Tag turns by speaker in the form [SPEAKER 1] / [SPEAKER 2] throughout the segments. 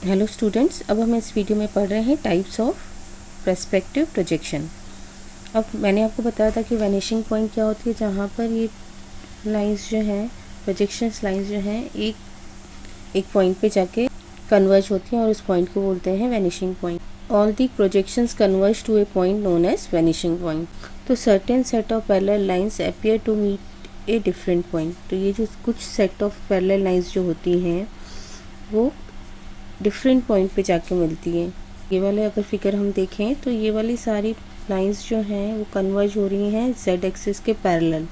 [SPEAKER 1] Hello students, अब हम इस वीडियो में पढ़ रहे हैं टाइप्स ऑफ पर्सपेक्टिव प्रोजेक्शन। अब मैंने आपको बताया था कि वैनिशिंग पॉइंट क्या होती है, जहाँ पर ये लाइंस जो हैं, प्रोजेक्शंस लाइंस जो हैं, एक पॉइंट पे जाके कन्वर्ज होती हैं और उस पॉइंट को बोलते हैं vanishing point. All the projections converge to a point known as vanishing point. तो certain set of parallel lines appear to meet a different point. तो ये जो कुछ सेट ऑफ पैरेलल लाइंस जो होती हैं वो डिफरेंट पॉइंट पे जाके मिलती हैं। ये वाले अगर फिगर हम देखें तो ये वाली सारी लाइंस जो हैं वो कन्वर्ज हो रही हैं जेड एक्सिस के पैरेलल।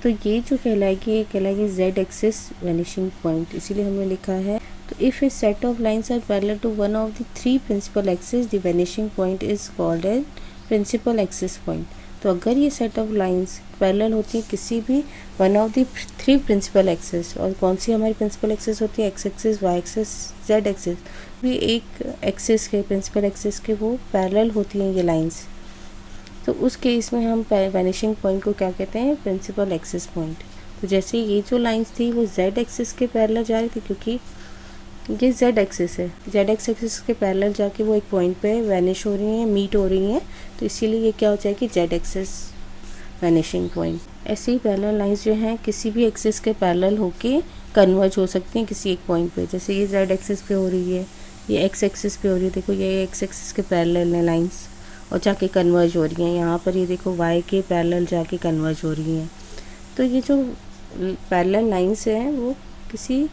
[SPEAKER 1] तो ये जो कहलाएगी जेड एक्सिस वैनिशिंग पॉइंट, इसीलिए हमने लिखा है। तो if a set of lines are parallel to one of the three principal axis the vanishing point is called as principal axis point. तो अगर ये सेट ऑफ लाइंस पैरेलल होती है किसी भी one of the three principal axis, और कौन सी हमारी प्रिंसिपल एक्सिस होती है, x axis, y axis, z axis, भी एक एक्सिस के प्रिंसिपल एक्सिस के वो पैरेलल होती हैं ये लाइंस। तो उस केस में हम वैनिशिंग पॉइंट को क्या कहते हैं, प्रिंसिपल एक्सिस पॉइंट। तो जैसे ये जो लाइंस थी वो जेड एक्सिस के पैरेलल जा रही थी, क्योंकि ये जेड एक्सिस है, जेड एक्सिस के पैरेलल जाके वो एक पॉइंट पे वैनिश हो रही हैं, मीट हो रही हैं, तो इसीलिए ये क्या हो जाएगी, जेड एक्सिस वैनिशिंग पॉइंट। ऐसे ही पैरेलल लाइंस जो हैं किसी भी एक्सिस के पैरेलल होके कन्वर्ज हो सकती हैं किसी एक पॉइंट पे। जैसे ये जेड एक्सिस पे हो रही है, ये एक्स एक्सिस पे हो रही है, देखो ये एक्स एक्सिस के पैरेलल हैं लाइंस और जाके कन्वर्ज हो रही हैं। यहाँ पर ये देखो वाई के पैरेलल जाके कन्वर्ज हो रही हैं। तो ये जो पैरेलल लाइंस हैं वो किसी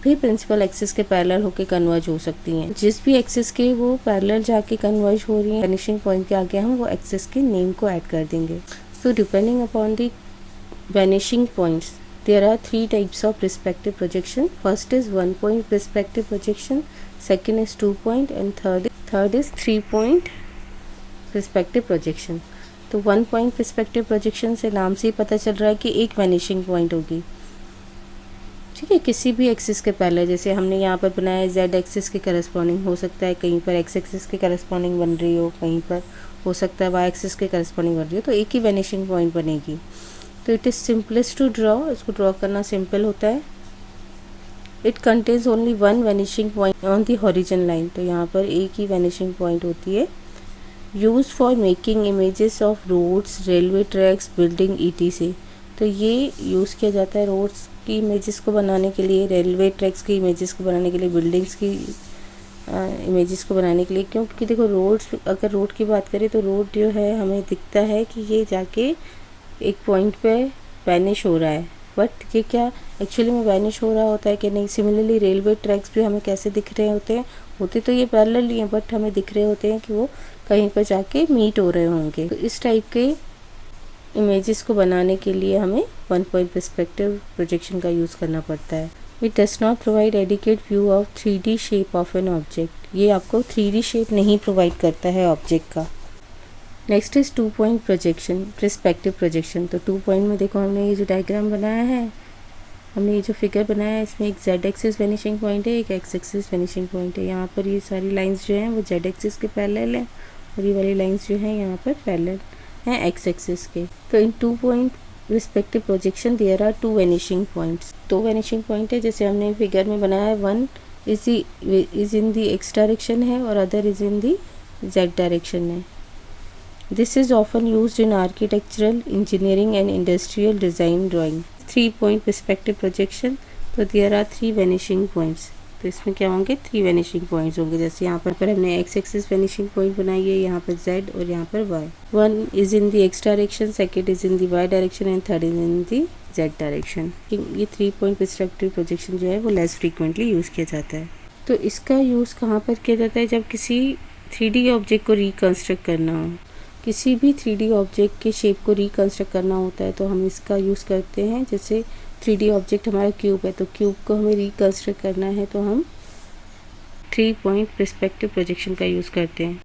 [SPEAKER 1] भी प्रिंसिपल एक्सिस के पैरेलल होके कन्वर्ज हो सकती हैं। जिस भी एक्सिस के वो पैरेलल जाके कन्वर्ज हो रही हैं, वैनिशिंग पॉइंट के आगे हम वो एक्सिस के नेम को ऐड कर देंगे। So depending upon the vanishing points, there are three types of perspective projection. First is 1 point perspective projection, second is 2 point, and third is 3 point perspective projection. तो 1 point perspective projection से नाम से ही पता चल रहा है कि एक vanishing point होगी, ठीक है, किसी भी एक्सिस के पैरेलल। जैसे हमने यहाँ पर बनाया जेड एक्सिस के करस्पॉन्डिंग, हो सकता है कहीं पर एक्स एक्सिस के करस्पॉन्डिंग बन रही हो, कहीं पर हो सकता है वाई एक्सिस के करस्पॉन्डिंग बन रही हो, तो एक ही वैनिशिंग पॉइंट बनेगी। तो it is simplest to draw, इसको ड्रॉ करना सिंपल होता है। It contains only one vanishing point on the horizon line. तो यहाँ पर एक ही वैनिशिंग पॉइंट होती है। Use for making images of roads, railway tracks, building ETC। तो ये यूज़ किया जाता है रोड्स की इमेजेस को बनाने के लिए, रेलवे ट्रैक्स की इमेजेस को बनाने के लिए, बिल्डिंग्स की इमेजेस को बनाने के लिए। क्योंकि देखो रोड्स, अगर रोड की बात करें तो रोड जो है हमें दिखता है कि ये जाके एक पॉइंट पे वैनिश हो रहा है, बट ये क्या एक्चुअली में वैनिश हो रहा होता है कि नहीं। सिमिलरली रेलवे ट्रैक्स भी हमें कैसे दिख रहे होते हैं, होते तो ये पैरेलल ही हैं, बट हमें दिख रहे होते हैं कि वो कहीं पर जाके मीट हो रहे होंगे। तो इस टाइप के इमेजेस को बनाने के लिए हमें 1 point perspective प्रोजेक्शन का यूज़ करना पड़ता है। It does not provide adequate view of 3D shape of an object। ये आपको 3D शेप नहीं प्रोवाइड करता है ऑब्जेक्ट का। Next is 2 point projection, perspective projection. तो 2 point में देखो हमने ये जो डायग्राम बनाया है, हमने ये जो फिगर बनाया है, इसमें एक जेड एक्सिस वैनिशिंग पॉइंट है, एक एक्स एक्सिस वैनिशिंग पॉइंट है। यहाँ पर ये सारी लाइंस जो हैं वो जेड एक्सिस के पैरेलल हैं और ये वाली लाइंस जो हैं यहाँ पर पैरेलल हैं एक्स एक्सिस के। तो in 2 point respective projection there are 2 vanishing points. 2 vanishing point है, जैसे हमने फिगर में बनाया है। One is in the x direction है और other is in the Z direction है। This is often used in architectural, engineering and industrial design drawing. 3 point perspective projection, तो देयर आर 3 वैनिशिंग पॉइंट्स। तो इसमें क्या होंगे, 3 वैनिशिंग पॉइंट्स होंगे। जैसे यहाँ पर हमने एक्स एक्सिस वैनिशिंग पॉइंट बनाई है, यहाँ पर जेड और यहाँ पर y. One is in the x direction, second is in the y direction and third is in the Z direction. ये 3 point पर्सपेक्टिव प्रोजेक्शन जो है वो लेस फ्रीक्वेंटली यूज़ किया जाता है। तो इसका यूज़ कहाँ पर किया जाता है, जब किसी 3D ऑब्जेक्ट को रिकन्स्ट्रक्ट करना हो, किसी भी 3D ऑब्जेक्ट के शेप को रिकन्स्ट्रक्ट करना होता है तो हम इसका यूज़ करते हैं। जैसे 3D ऑब्जेक्ट हमारा क्यूब है, तो क्यूब को हमें रिकन्स्ट्रक्ट करना है तो हम 3 point पर्सपेक्टिव प्रोजेक्शन का यूज़ करते हैं।